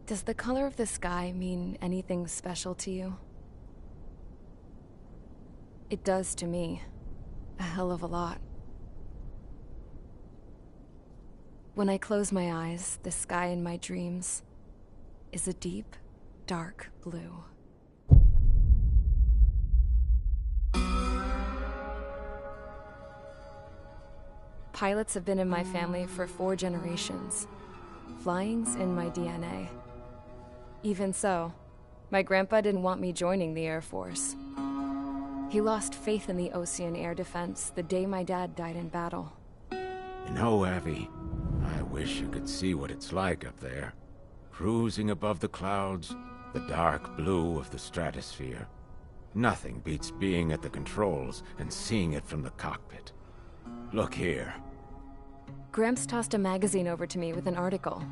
Does the color of the sky mean anything special to you? It does to me. A hell of a lot. When I close my eyes, the sky in my dreams is a deep, dark blue. Pilots have been in my family for 4 generations. Flying's in my DNA. Even so, my grandpa didn't want me joining the Air Force. He lost faith in the Osean air defense the day my dad died in battle. You know, Abby, I wish you could see what it's like up there. Cruising above the clouds, the dark blue of the stratosphere. Nothing beats being at the controls and seeing it from the cockpit. Look here. Gramps tossed a magazine over to me with an article.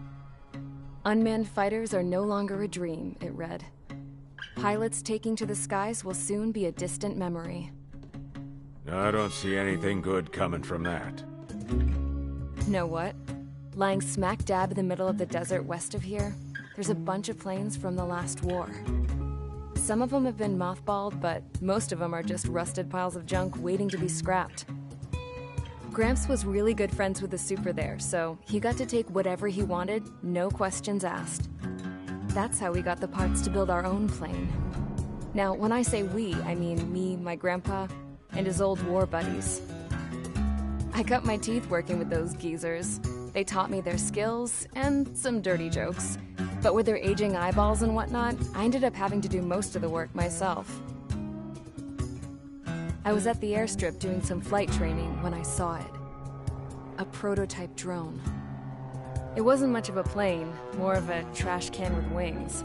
Unmanned fighters are no longer a dream, it read. Pilots taking to the skies will soon be a distant memory. I don't see anything good coming from that. Know what? Lying smack dab in the middle of the desert west of here, there's a bunch of planes from the last war. Some of them have been mothballed, but most of them are just rusted piles of junk waiting to be scrapped. Gramps was really good friends with the super there, so he got to take whatever he wanted, no questions asked. That's how we got the parts to build our own plane. Now, when I say we, I mean me, my grandpa, and his old war buddies. I cut my teeth working with those geezers. They taught me their skills, and some dirty jokes. But with their aging eyeballs and whatnot, I ended up having to do most of the work myself. I was at the airstrip doing some flight training when I saw it. A prototype drone. It wasn't much of a plane, more of a trash can with wings.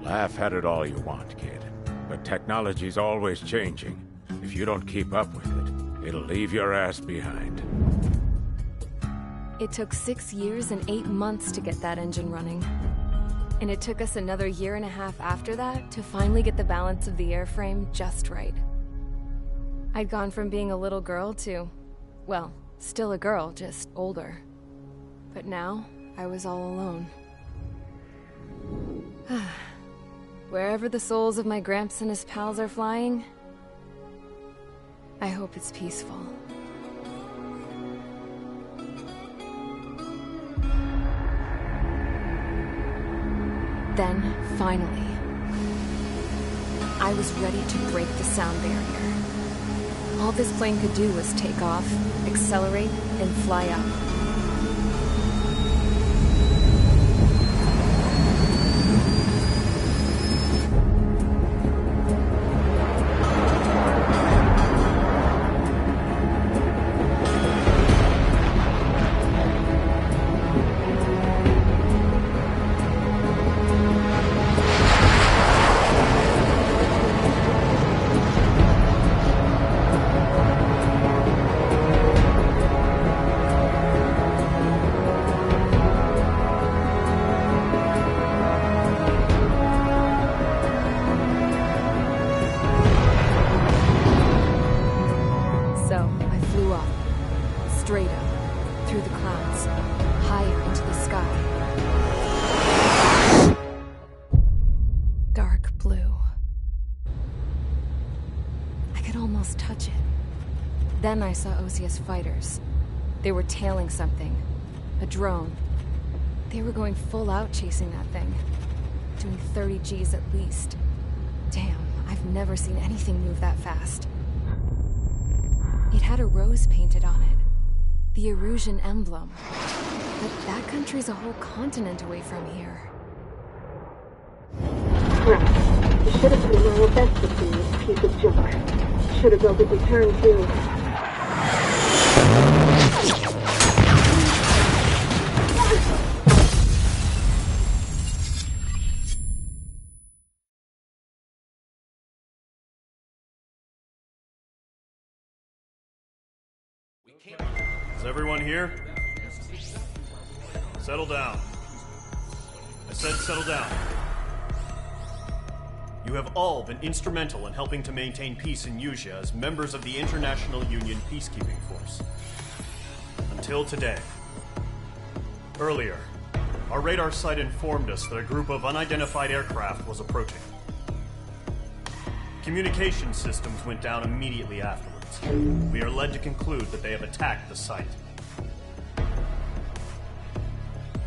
Laugh at it all you want, kid. But technology's always changing. If you don't keep up with it, it'll leave your ass behind. It took 6 years and 8 months to get that engine running. And it took us another 1.5 years after that to finally get the balance of the airframe just right. I'd gone from being a little girl to, well, still a girl, just older. But now, I was all alone. Wherever the souls of my Gramps and his pals are flying, I hope it's peaceful. Then, finally, I was ready to break the sound barrier. All this plane could do was take off, accelerate, and fly up. Straight up, through the clouds, higher into the sky. Dark blue. I could almost touch it. Then I saw Osius fighters. They were tailing something. A drone. They were going full out chasing that thing. Doing 30 Gs at least. Damn, I've never seen anything move that fast. It had a rose painted on it. The Erusian emblem. But that country's a whole continent away from here. Right. You should have put in our best to see this piece of junk. Should have built a return too. Is everyone here? Settle down. I said settle down. You have all been instrumental in helping to maintain peace in Yuzha as members of the International Union Peacekeeping Force. Until today. Earlier, our radar site informed us that a group of unidentified aircraft was approaching. Communication systems went down immediately afterwards. We are led to conclude that they have attacked the site.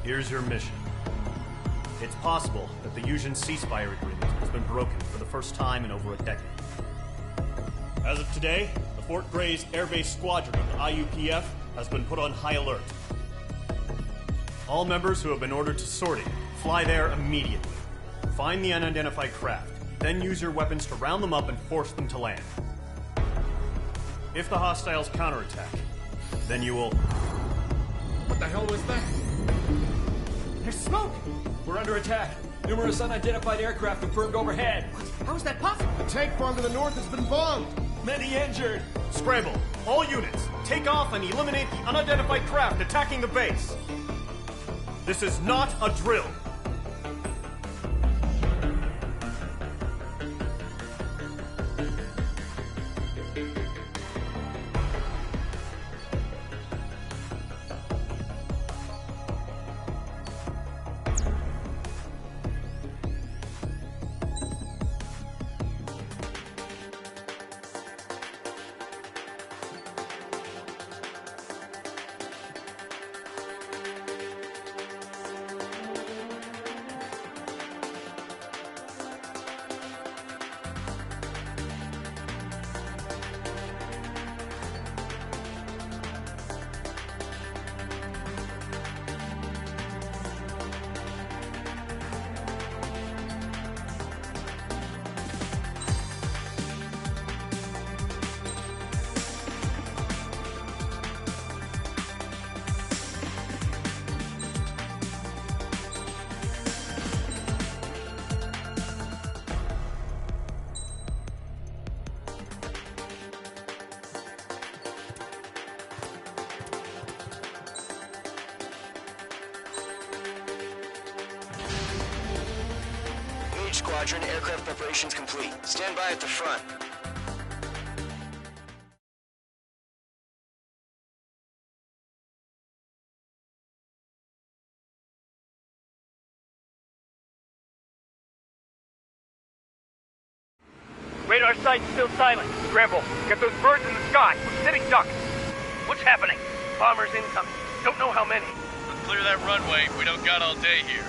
Here's your mission. It's possible that the Yuzhan ceasefire agreement has been broken for the first time in over a decade. As of today, the Fort Grays Air Base Squadron of the IUPF has been put on high alert. All members who have been ordered to sortie, fly there immediately. Find the unidentified craft, then use your weapons to round them up and force them to land. If the hostiles counterattack, then you will... What the hell was that? There's smoke! We're under attack. Numerous unidentified aircraft confirmed overhead. How is that possible? The tank farm to the north has been bombed. Many injured. Scramble! All units, take off and eliminate the unidentified craft attacking the base. This is not a drill. Squadron, aircraft preparations complete. Stand by at the front. Radar site's still silent. Scramble. Get those birds in the sky. We're sitting ducks. What's happening? Bombers incoming. Don't know how many. Let's clear that runway. We don't got all day here.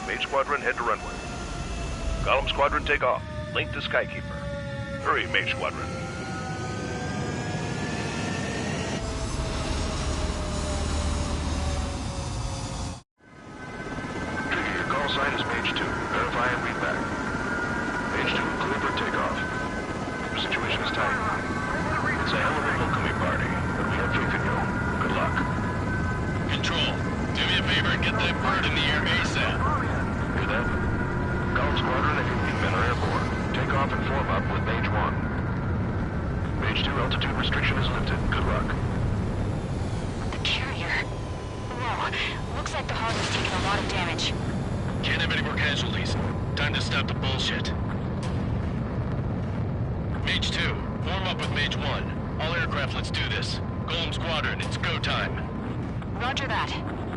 Mage Squadron, head to runway. Golem Squadron, take off. Link to Skykeeper. Hurry, Mage Squadron. Trigger, your call sign is Mage 2. Verify and read back. Mage 2, clear for takeoff. The situation is tight. It's a hell of a welcoming party, but we have faith in you. Good luck. Control, do me a favor and get that bird in the air ASAP. Hear that? Golem Squadron and your men are airborne. Take off and form up with Mage 1. Mage 2, altitude restriction is lifted. Good luck. The carrier. Whoa, looks like the hull has taken a lot of damage. Can't have any more casualties. Time to stop the bullshit. Mage 2, form up with Mage 1. All aircraft, let's do this. Golem Squadron, it's go time. Roger that.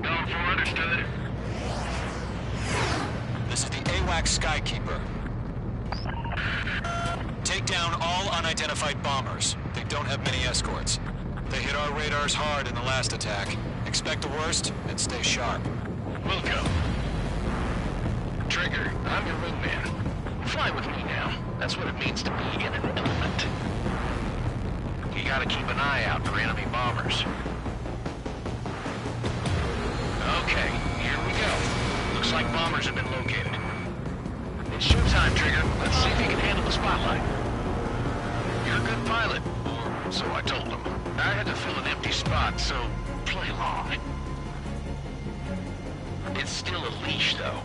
Golem 4, understood. This is the AWACS Skykeeper. Take down all unidentified bombers. They don't have many escorts. They hit our radars hard in the last attack. Expect the worst and stay sharp. Will go. Trigger, I'm your wingman. Fly with me now. That's what it means to be in an element. You gotta keep an eye out for enemy bombers. bombers have been located. It's showtime, Trigger. Let's see if you can handle the spotlight. You're a good pilot, or so I told them. I had to fill an empty spot, so play along. It's still a leash, though.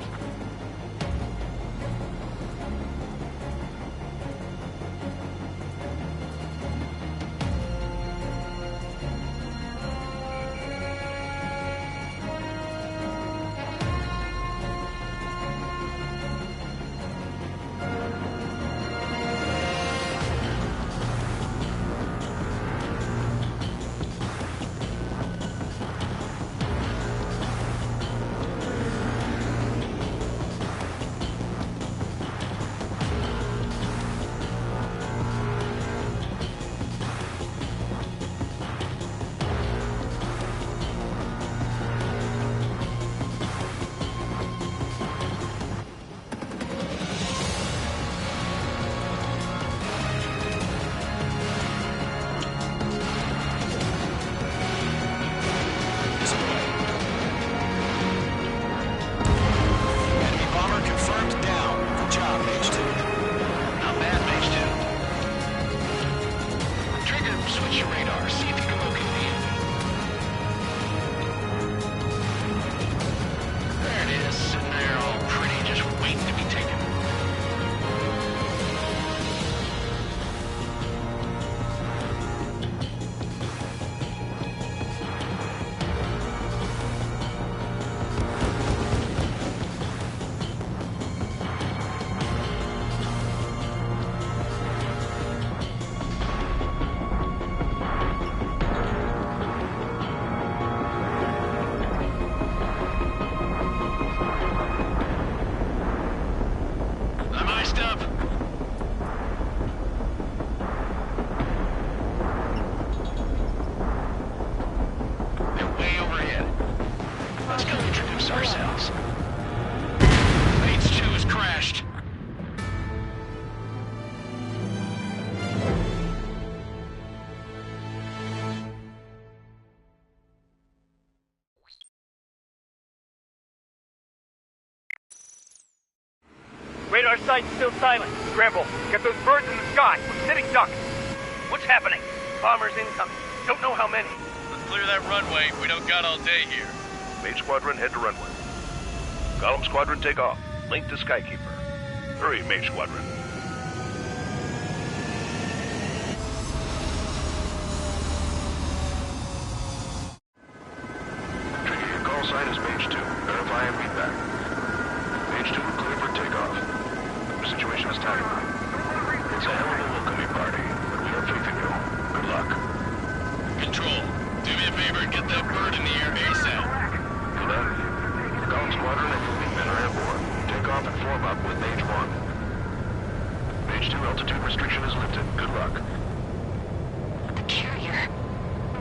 Radar site's still silent. Scramble. Get those birds in the sky. We're sitting ducks. What's happening? Bombers incoming. Don't know how many. Let's clear that runway. We don't got all day here. Mage Squadron, head to runway. Golem Squadron, take off. Link to Skykeeper. Hurry, Mage Squadron. Trigger, your call sign is Mage 2. Verify and read back. Mage 2, clear for takeoff. The situation is tight. It's a hell of a welcoming party, but we have faith in you. Good luck. Control, do me a favor and get that bird in the air ASAP. Good luck. The Golem Squadron and your wingmen are airborne. Take off and form up with Mage 1. Mage 2, altitude restriction is lifted. Good luck. The carrier.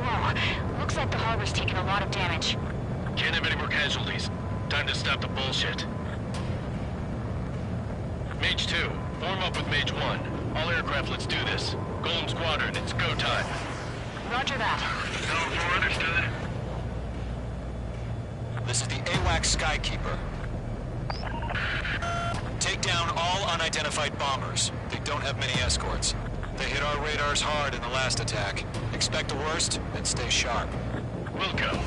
Whoa, looks like the harbor's taken a lot of damage. Can't have any more casualties. Time to stop the bullshit. Mage 2, form up with Mage 1. All aircraft, let's do this. Golem Squadron, it's go time. Roger that. Golem 4, understood. This is the AWACS Skykeeper. Take down all unidentified bombers. They don't have many escorts. They hit our radars hard in the last attack. Expect the worst and stay sharp. We'll go.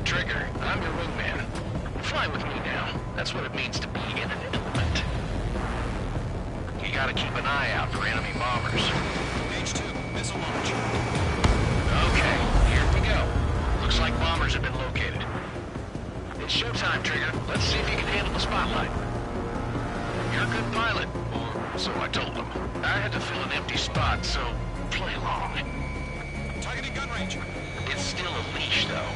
Trigger, I'm your wingman. Fly with me now. That's what it means to be in an element. You gotta keep an eye out for enemy bombers. Mage 2, missile launch. Okay, here we go. Looks like bombers have been located. It's showtime, Trigger. Let's see if you can handle the spotlight. You're a good pilot, or so I told them. I had to fill an empty spot, so play along. Targeting gun range. It's still a leash, though.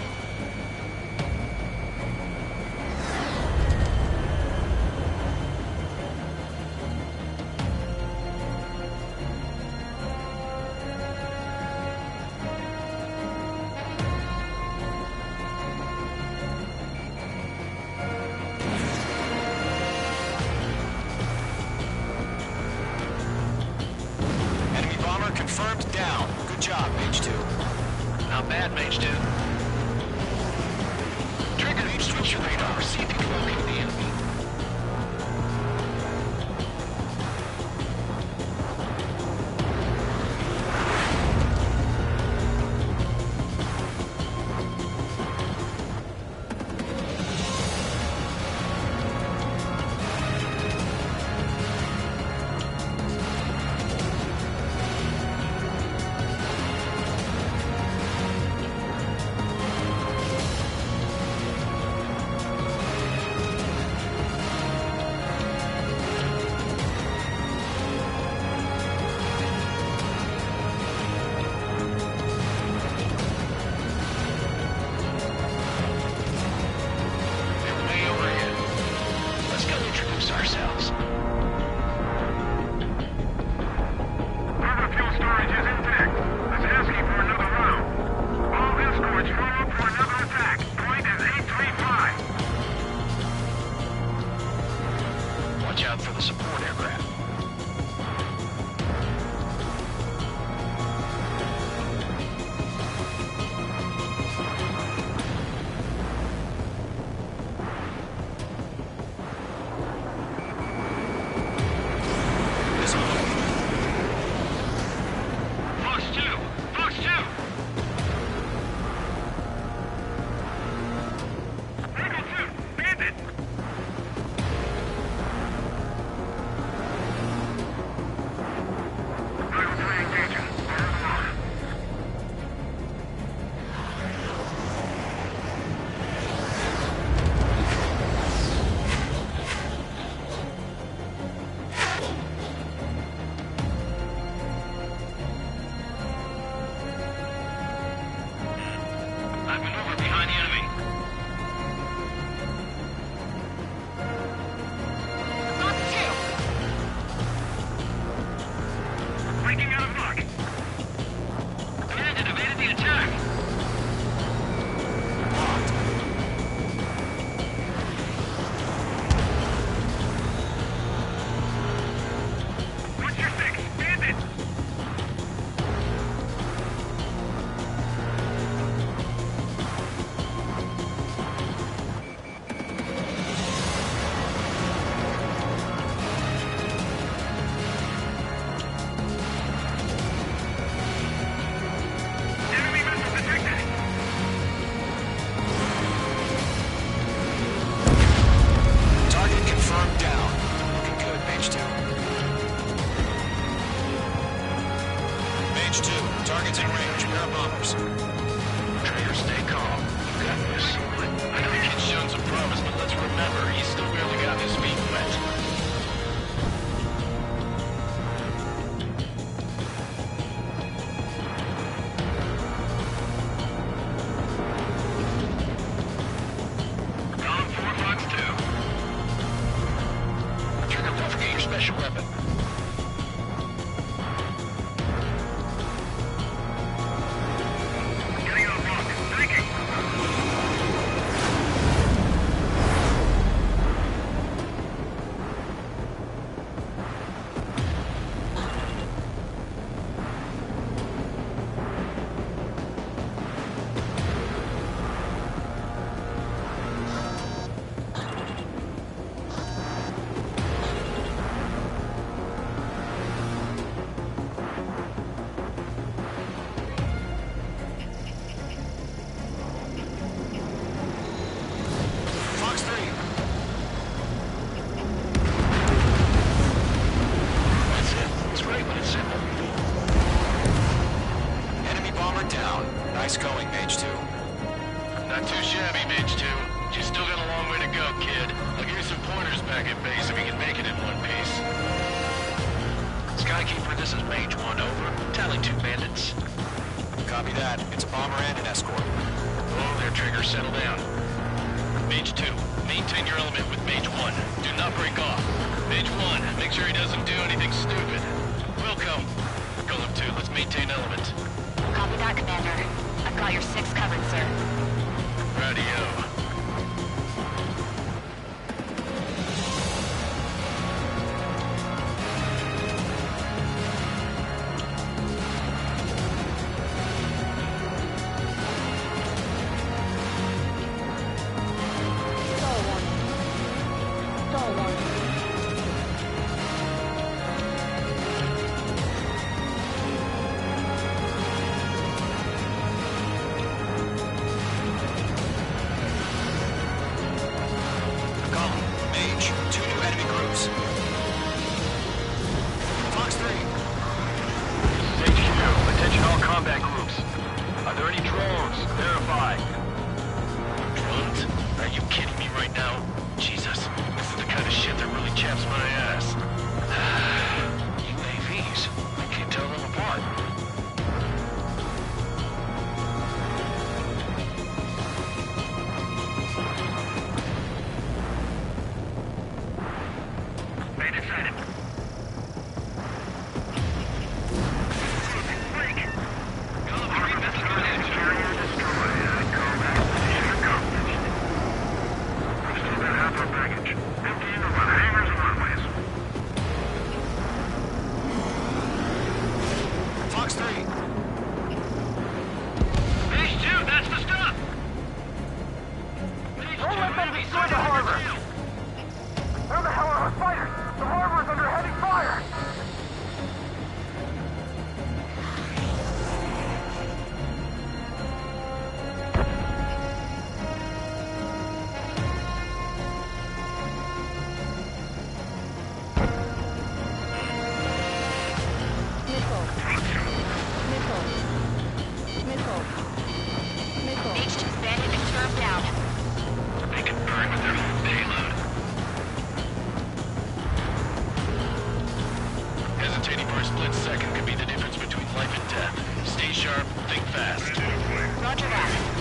Confirmed down. Good job, Mage 2. Not bad, Mage 2. Trigger, switch Use your radar. See if you can locate the enemy. Ourselves. Other fuel storage is intact. It's asking for another round. All escorts roll up for another attack. Point is 835. Watch out for the support aircraft. I've maneuvered behind the enemy. Fox 2! Breaking out of luck. Bandit evaded the attack. What's your fix? Bandit! Target's in range. Pair of bombers. Trader, stay calm. You got this. I know the kid's shown some promise, but let's remember, he's still barely got his feet wet. Column 4, Fox 2. Trigger, don't forget your special weapon. Getting on block. Thinking. Fox 3. That's it. It's great when it's simple. Enemy bomber down. Nice going, Mage 2. Not too shabby, Mage 2. You still got a long way to go, kid. I'll give you some pointers back at base if you can make it in one piece. Skykeeper, this is Mage 1, over. Tally 2 bandits. Copy that. It's a bomber and an escort. Oh, there, Trigger. Settle down. Mage 2, maintain your element with Mage 1. Do not break off. Mage 1, make sure he doesn't do anything stupid. Welcome. Golem 2, let's maintain element. Copy that, Commander. I've got your 6 covered, sir. Radio. drones. Verify. Drones? Are you kidding me right now? Jesus, this is the kind of shit that really chaps my ass. UAVs. I can't tell them apart. They decided. Fox 3. Phase 2, that's the stop! Don't let them destroy the harbor! Where the hell are our fighters? The harbor's under heavy fire! H2's bandit confirmed down. They can burn with their whole payload. Hesitating for a split second could be the difference between life and death. Stay sharp, think fast. Roger that.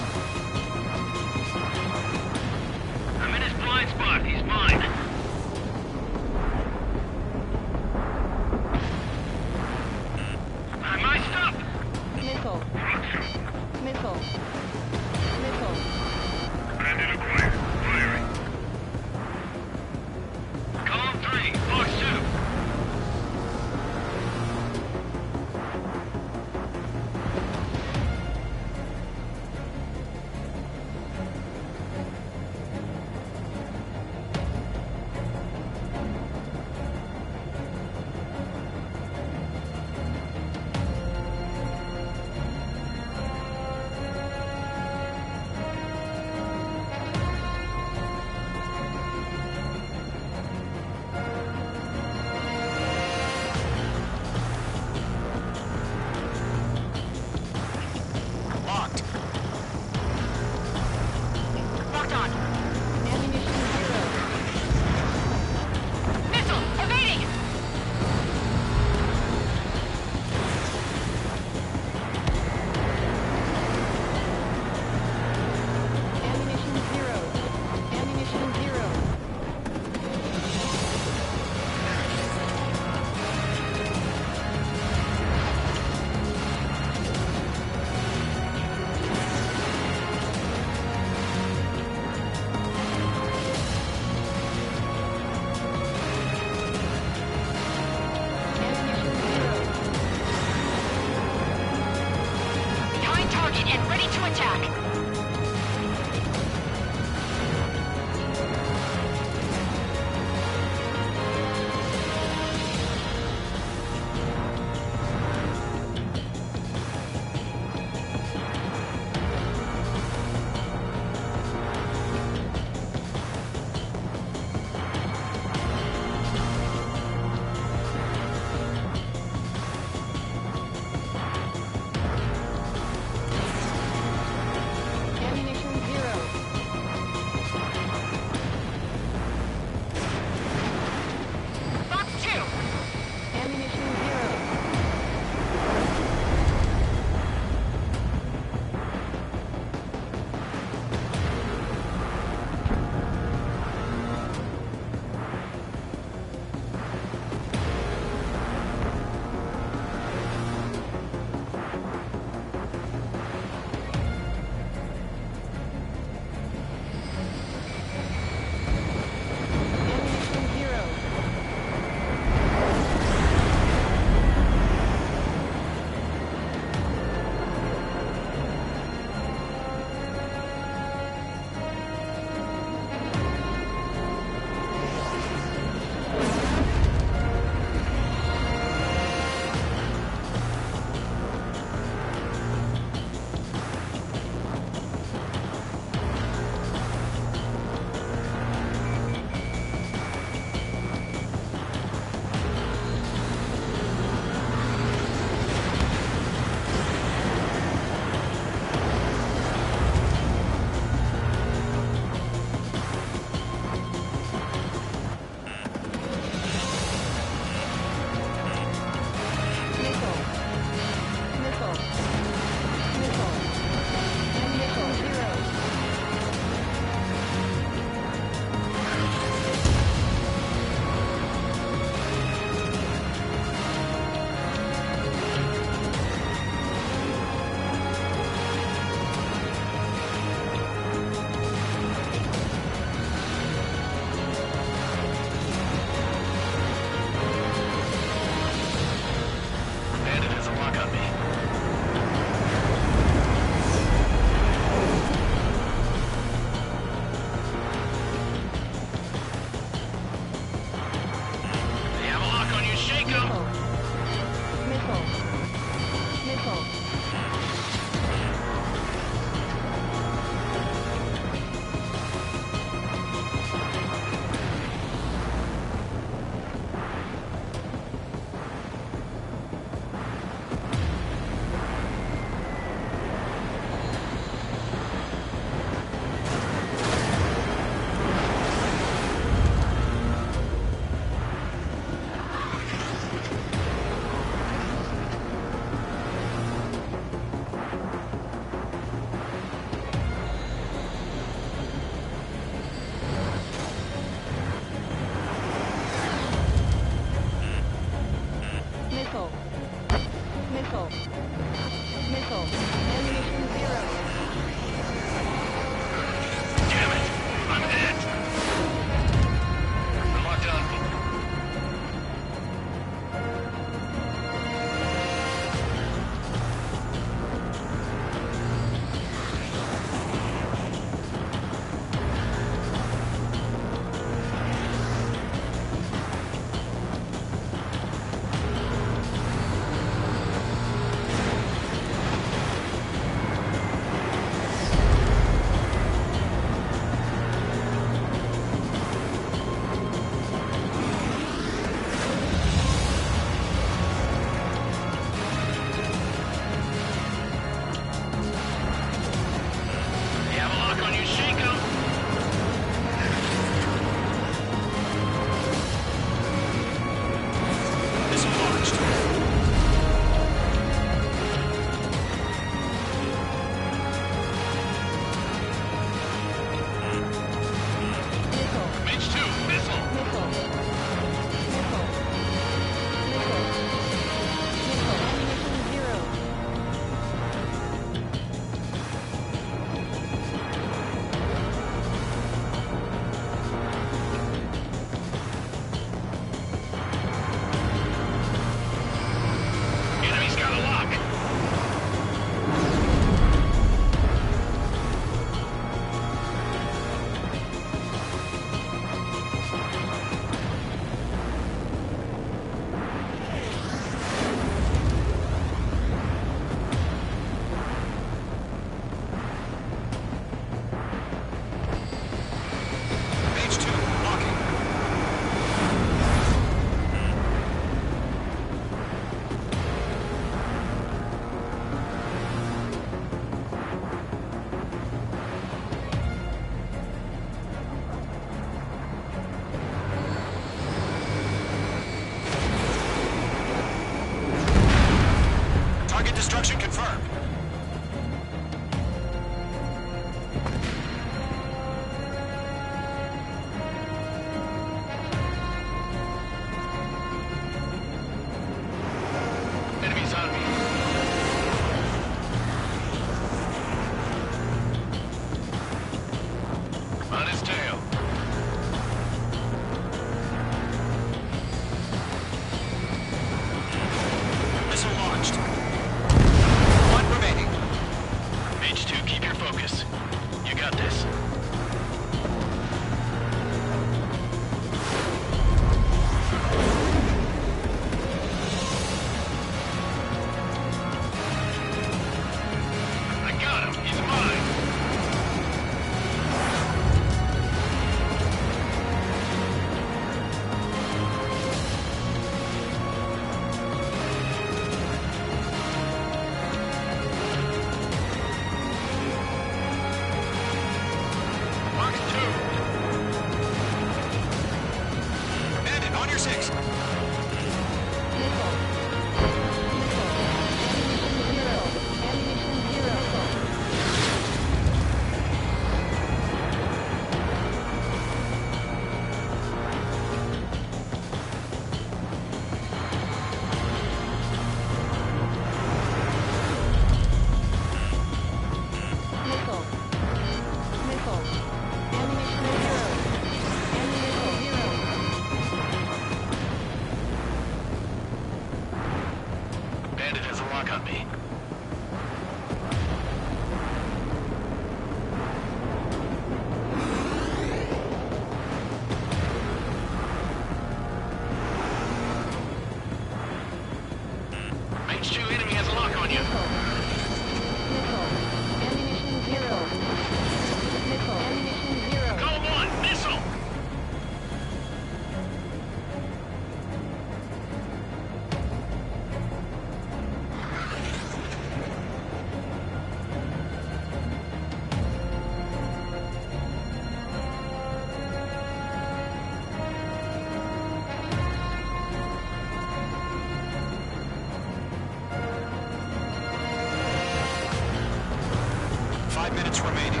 5 minutes remaining.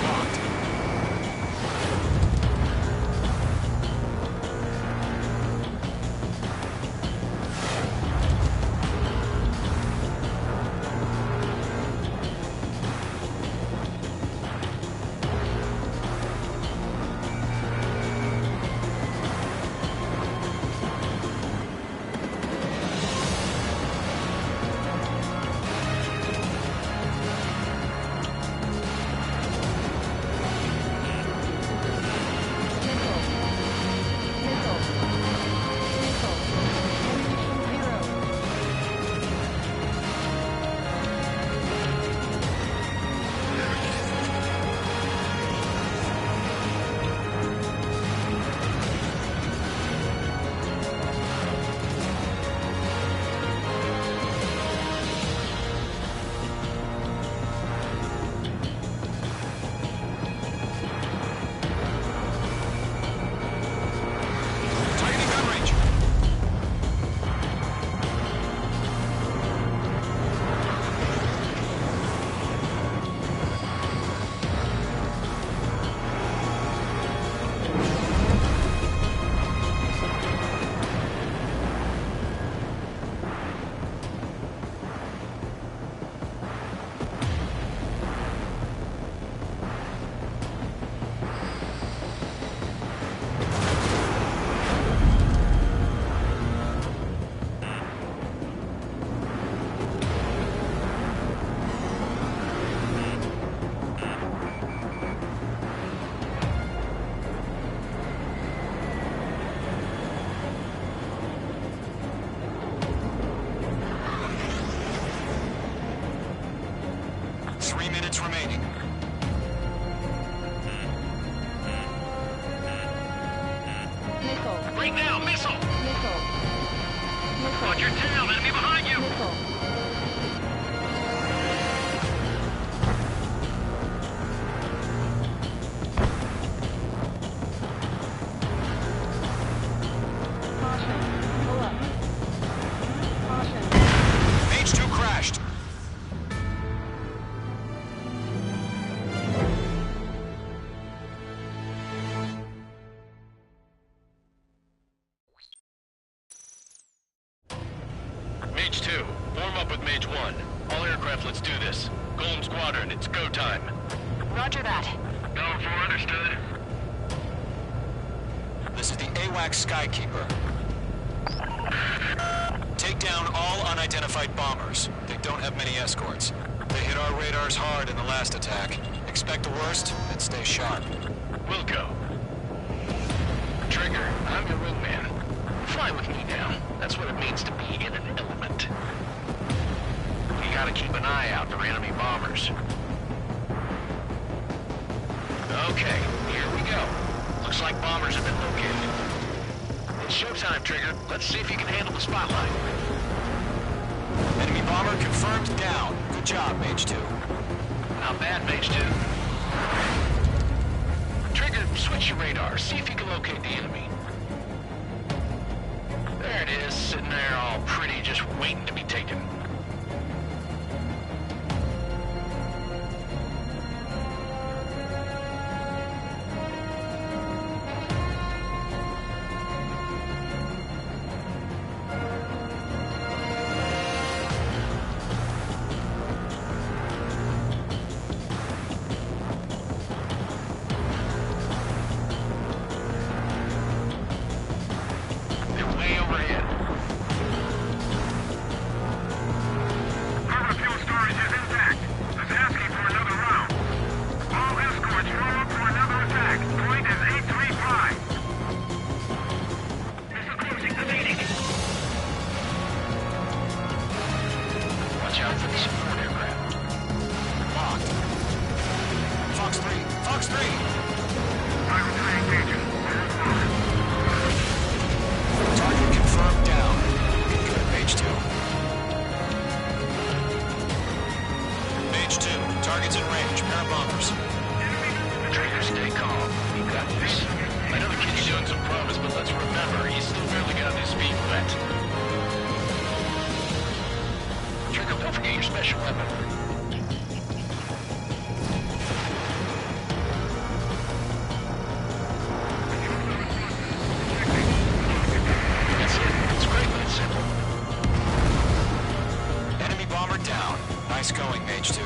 Locked. Remaining. Nickel. Right now, missile! Nickel. Watch your tail, enemy behind you! Nickel. Caution. Pull up. Caution. Mage 2 crashed. Mage 2, form up with Mage 1. All aircraft, let's do this. Golem Squadron, it's go time. Roger that. Going for understood. This is the AWACS Skykeeper. Take down all unidentified bombers. They don't have many escorts. They hit our radars hard in the last attack. Expect the worst and stay sharp. Wilco. Trigger, I'm your wingman. Fly with me now. That's what it means to be in an element. You gotta keep an eye out for enemy bombers. Okay, here we go. Looks like bombers have been located. It's showtime, Trigger. Let's see if you can handle the spotlight. Enemy bomber confirmed down. Good job, Mage 2. Not bad, Mage 2. Trigger, switch your radar. See if you can locate the enemy. There it is, sitting there all pretty, just waiting to be taken. Nice going, Mage 2.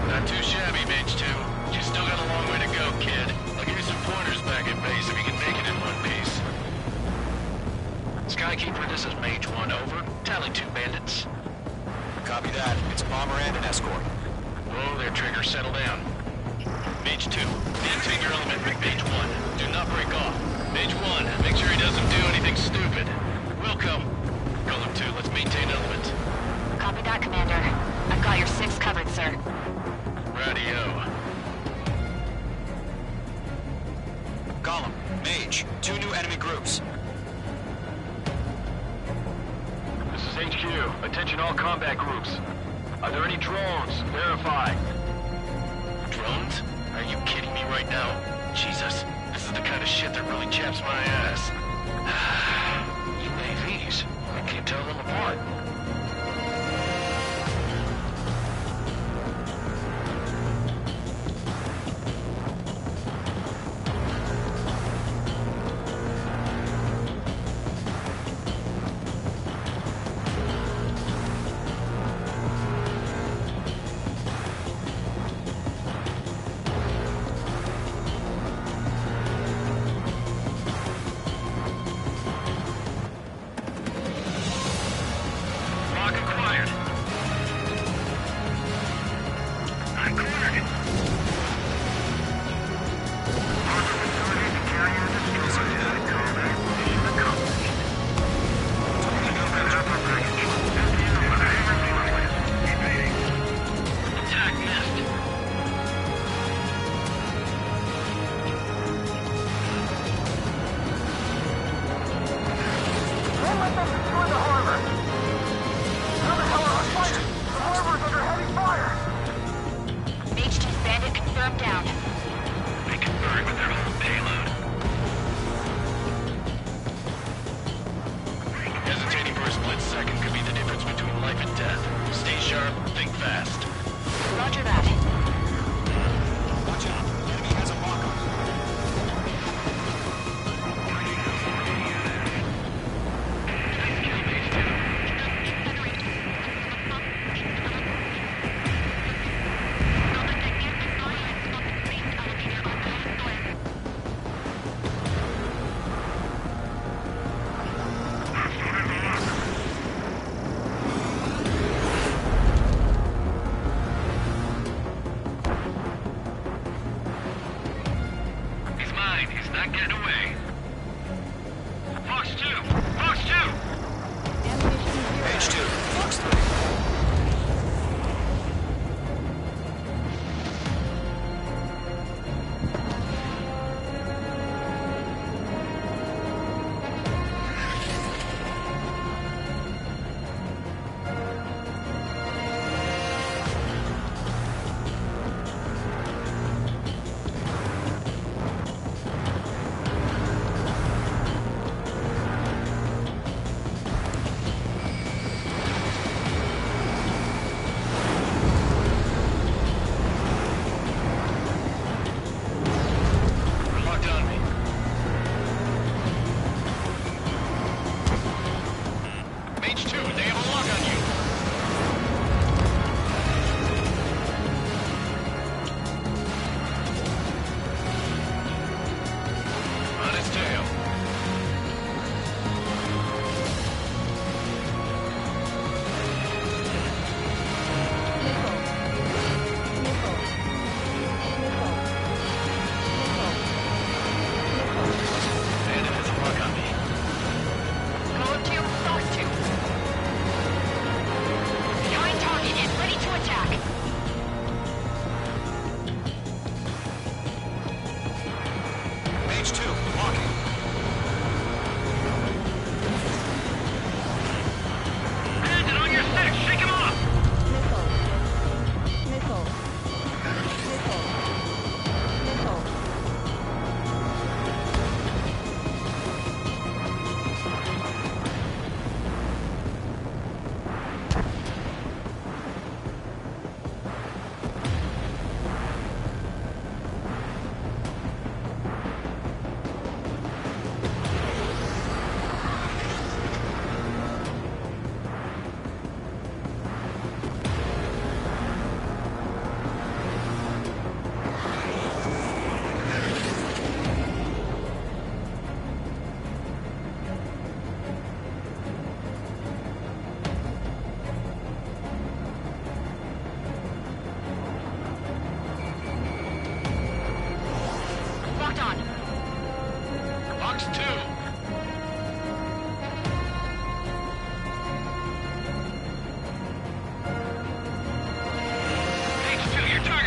Not too shabby, Mage 2. You still got a long way to go, kid. I'll give you some pointers back at base if you can make it in one piece. Skykeeper, this is Mage 1, over. Tally 2 bandits. Copy that. It's a bomber and an escort. Whoa there, Trigger, settle down. Mage 2, maintain your element with Mage 1. Do not break off. Mage 1, make sure he doesn't do anything stupid. Wilco. Golem 2, let's maintain element. Copy that, Commander. I've got your 6 covered, sir. Radio. Golem, Mage, 2 new enemy groups. This is HQ. Attention all combat groups. Are there any drones? Verify. Drones? Are you kidding me right now? Jesus, this is the kind of shit that really chaps my ass. UAVs. I can't tell them apart.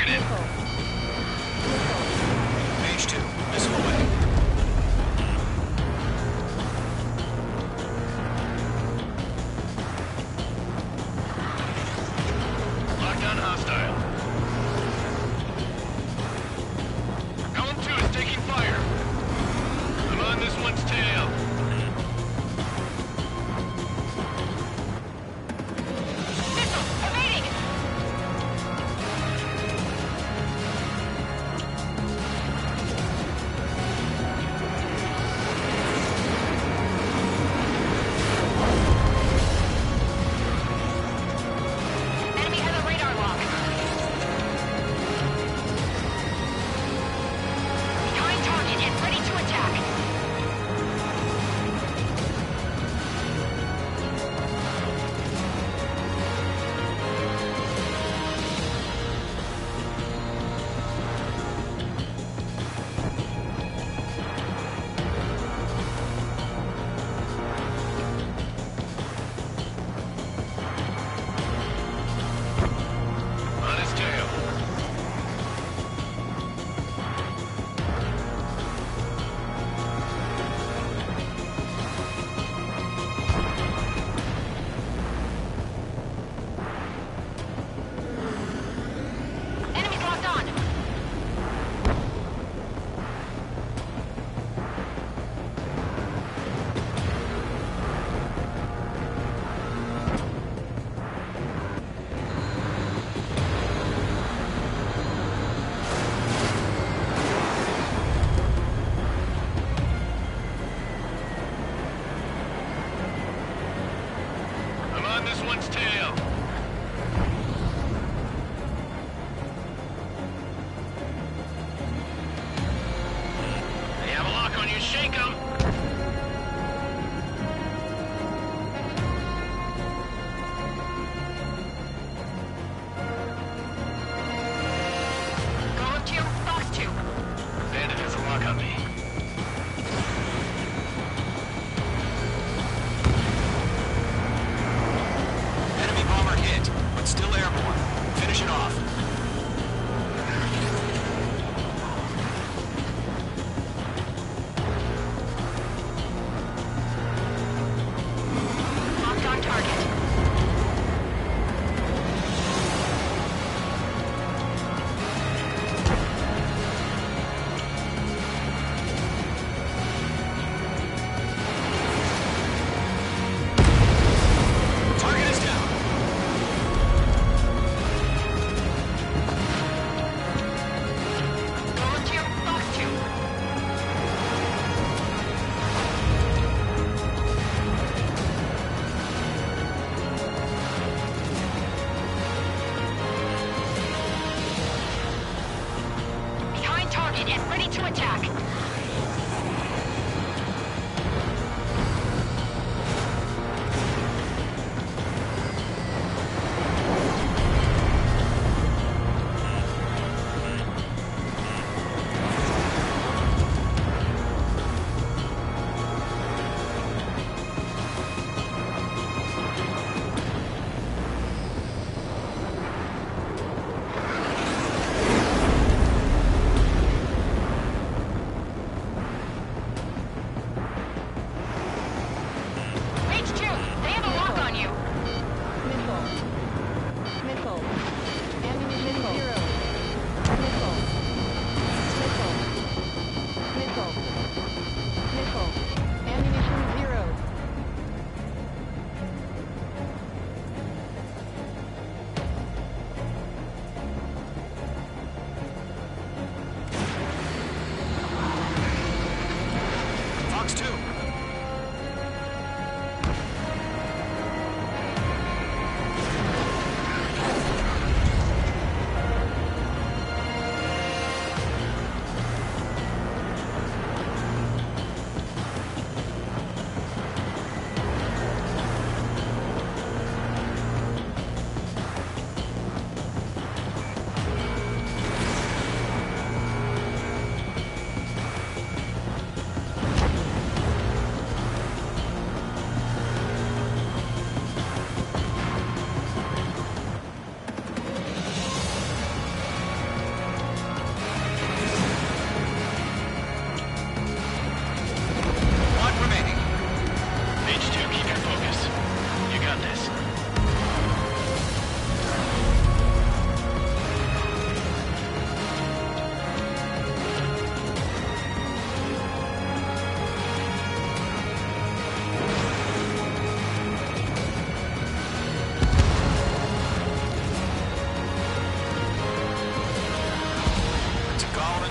Target in. Mage 2, missile away. Lockdown hostile. Column 2 is taking fire. I'm on this one's tail. This one's tail. They have a lock on you. Shake them. Golem 2, Fox 2. Bandit has a lock on me. Still airborne. Finish it off. Locked on target. Target is down. And ready to attack.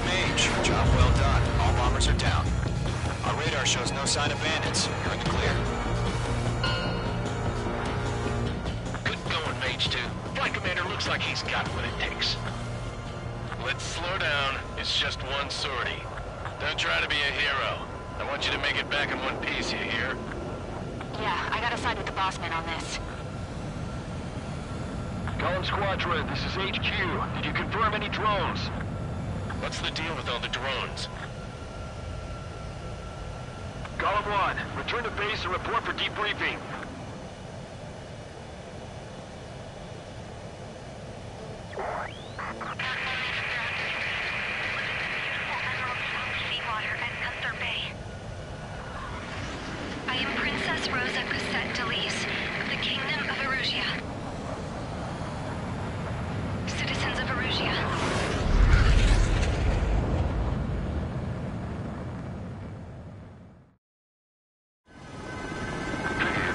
Mage. Job well done. All bombers are down. Our radar shows no sign of bandits. You're in the clear. Good going, Mage 2. Flight Commander looks like he's got what it takes. Let's slow down. It's just one sortie. Don't try to be a hero. I want you to make it back in one piece, you hear? Yeah, I gotta side with the boss man on this. Column Squadron, this is HQ. Did you confirm any drones? What's the deal with all the drones? Column 1, return to base and report for debriefing. I am Princess Rosa Cosette Delise of the Kingdom of Erusia. Citizens of Erusia.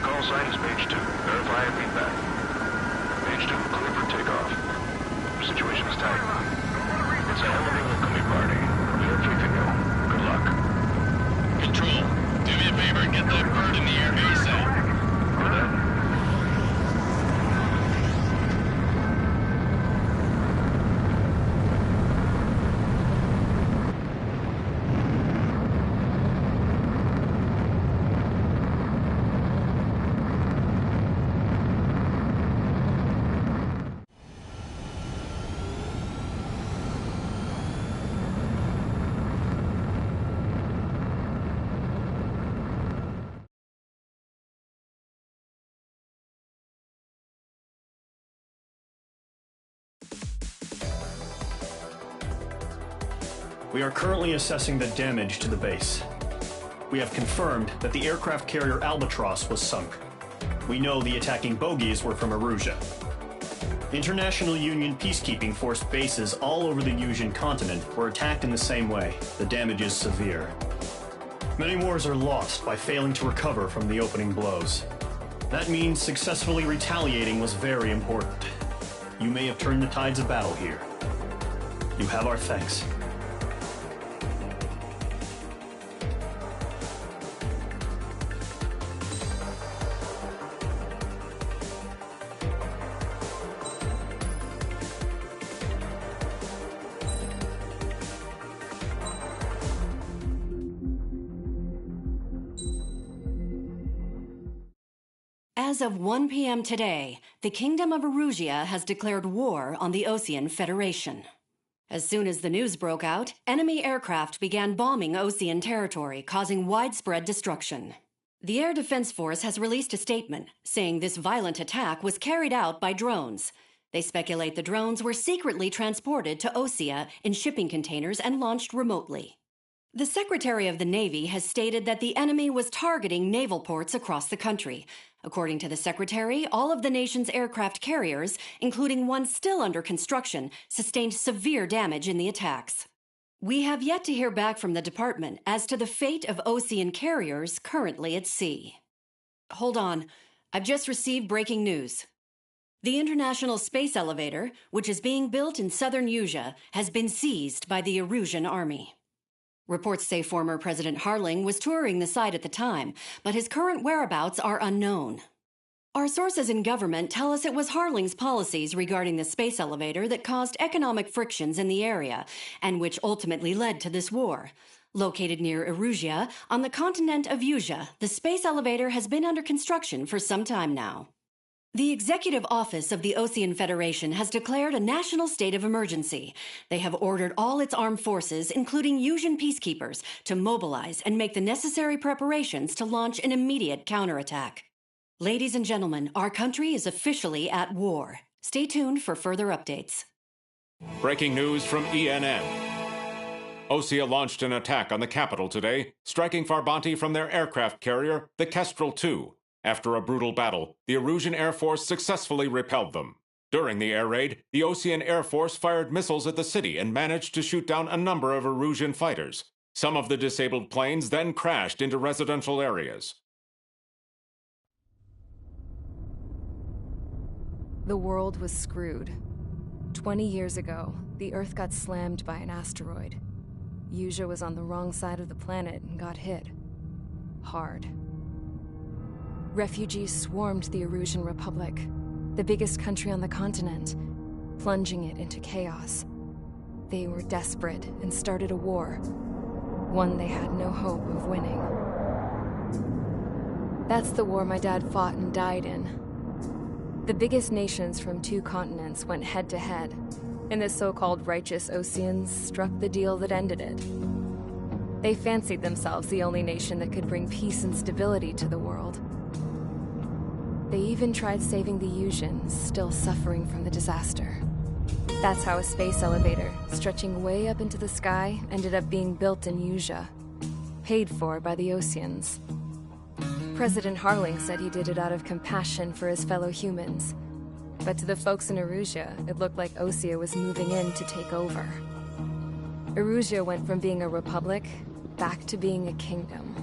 Call sign is Mage 2. Verify and feedback. Mage 2, clear for takeoff. Situation is tight. It's a hell of a welcoming party. We have faith in you. Good luck. Control, do me a favor and get that bird in the air ASAP. For that. We are currently assessing the damage to the base. We have confirmed that the aircraft carrier Albatross was sunk. We know the attacking bogies were from Erusia. International Union peacekeeping force bases all over the Yusian continent were attacked in the same way. The damage is severe. Many wars are lost by failing to recover from the opening blows. That means successfully retaliating was very important. You may have turned the tides of battle here. You have our thanks. As of 1 p.m. today, the Kingdom of Erusia has declared war on the Osean Federation. As soon as the news broke out, enemy aircraft began bombing Osean territory, causing widespread destruction. The Air Defense Force has released a statement saying this violent attack was carried out by drones. They speculate the drones were secretly transported to Osea in shipping containers and launched remotely. The Secretary of the Navy has stated that the enemy was targeting naval ports across the country. According to the Secretary, all of the nation's aircraft carriers, including one still under construction, sustained severe damage in the attacks. We have yet to hear back from the department as to the fate of Osean carriers currently at sea. Hold on, I've just received breaking news. The International Space Elevator, which is being built in southern Yusia, has been seized by the Erusian army. Reports say former President Harling was touring the site at the time, but his current whereabouts are unknown. Our sources in government tell us it was Harling's policies regarding the space elevator that caused economic frictions in the area, and which ultimately led to this war. Located near Erusia, on the continent of Yusia, the space elevator has been under construction for some time now. The Executive Office of the Osean Federation has declared a national state of emergency. They have ordered all its armed forces, including Yusian peacekeepers, to mobilize and make the necessary preparations to launch an immediate counterattack. Ladies and gentlemen, our country is officially at war. Stay tuned for further updates. Breaking news from ENN. Osea launched an attack on the capital today, striking Farbanti from their aircraft carrier, the Kestrel II. After a brutal battle, the Erusian Air Force successfully repelled them. During the air raid, the Osean Air Force fired missiles at the city and managed to shoot down a number of Erusian fighters. Some of the disabled planes then crashed into residential areas. The world was screwed. 20 years ago, the Earth got slammed by an asteroid. Usea was on the wrong side of the planet and got hit. Hard. Refugees swarmed the Erusian Republic, the biggest country on the continent, plunging it into chaos. They were desperate and started a war, one they had no hope of winning. That's the war my dad fought and died in. The biggest nations from 2 continents went head-to-head, and the so-called righteous Oseans struck the deal that ended it. They fancied themselves the only nation that could bring peace and stability to the world. They even tried saving the Usians, still suffering from the disaster. That's how a space elevator, stretching way up into the sky, ended up being built in Usea, paid for by the Oseans. President Harling said he did it out of compassion for his fellow humans. But to the folks in Erusia, it looked like Osea was moving in to take over. Erusia went from being a republic back to being a kingdom.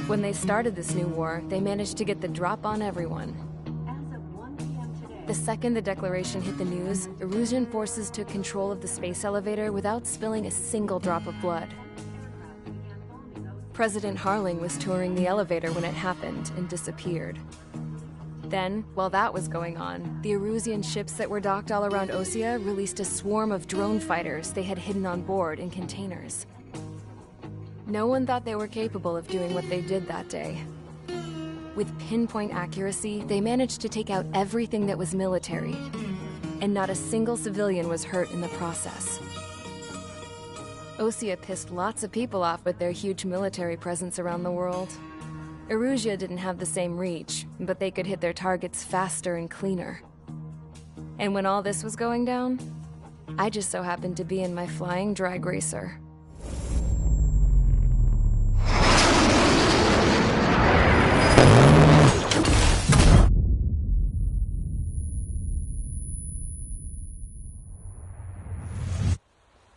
When they started this new war, they managed to get the drop on everyone. The second the declaration hit the news, Erusian forces took control of the space elevator without spilling a single drop of blood. President Harling was touring the elevator when it happened and disappeared. Then, while that was going on, the Erusian ships that were docked all around Osea released a swarm of drone fighters they had hidden on board in containers. No one thought they were capable of doing what they did that day. With pinpoint accuracy, they managed to take out everything that was military, and not a single civilian was hurt in the process. Osea pissed lots of people off with their huge military presence around the world. Erusia didn't have the same reach, but they could hit their targets faster and cleaner. And when all this was going down, I just so happened to be in my flying drag racer.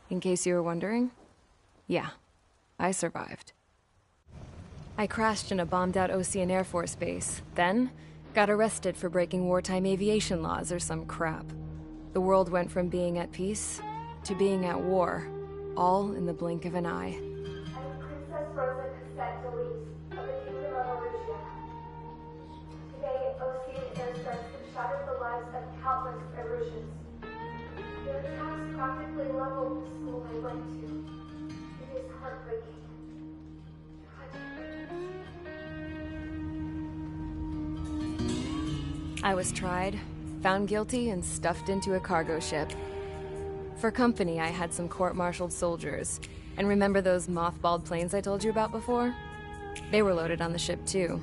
In case you were wondering, yeah, I survived. I crashed in a bombed-out Osean Air Force base, then got arrested for breaking wartime aviation laws or some crap. The world went from being at peace to being at war, all in the blink of an eye. I'm Princess Rosa Cassette-Delise of the Kingdom of Erusia. Today, Osean airstrikes have shattered the lives of countless Erusians. Their attacks practically leveled the school I went to. It is heartbreaking. I was tried, found guilty, and stuffed into a cargo ship. For company, I had some court-martialed soldiers. And remember those mothballed planes I told you about before? They were loaded on the ship too.